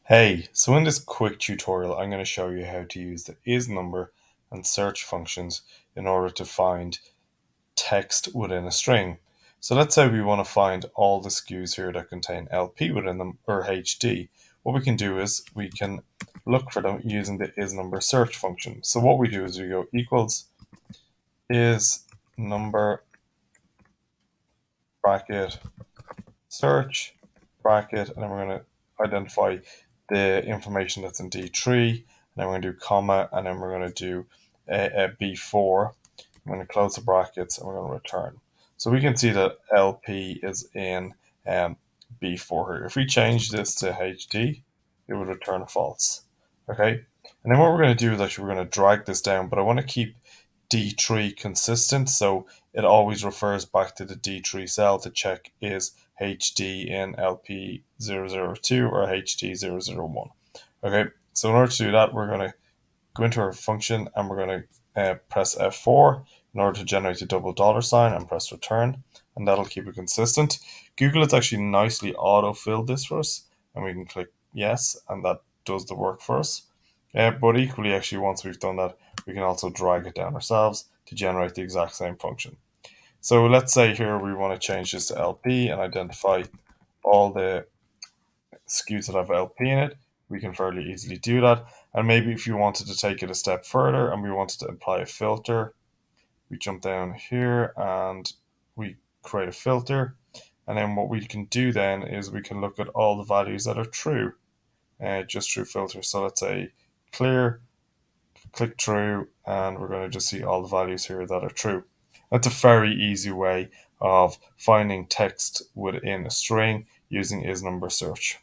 Hey, so in this quick tutorial, I'm going to show you how to use the isNumber and search functions in order to find text within a string. So let's say we want to find all the SKUs here that contain LP within them or HD. What we can do is we can look for them using the isNumber search function. So what we do is we go equals isNumber bracket search bracket, and then we're going to identify the information that's in D3, and then we're going to do comma, and then we're going to do a B4. I'm going to close the brackets and we're going to return. So we can see that LP is in B4 here. If we change this to HD, it would return a false. Okay, and then what we're going to do is actually we're going to drag this down, but I want to keep D3 consistent, so it always refers back to the D3 cell to check is HD in LP002 or HD001. Okay, so in order to do that, we're going to go into our function and we're going to press F4 in order to generate a double dollar sign and press return, and that'll keep it consistent. Google has actually nicely auto-filled this for us, and we can click yes, and that does the work for us. But equally, actually, once we've done that, we can also drag it down ourselves to generate the exact same function. So let's say here we want to change this to LP and identify all the SKUs that have LP in it. We can fairly easily do that. And maybe if you wanted to take it a step further and we wanted to apply a filter, we jump down here and we create a filter. And then what we can do then is we can look at all the values that are true, just through filter. So let's say clear, click true, and we're going to just see all the values here that are true. That's a very easy way of finding text within a string using isNumber search.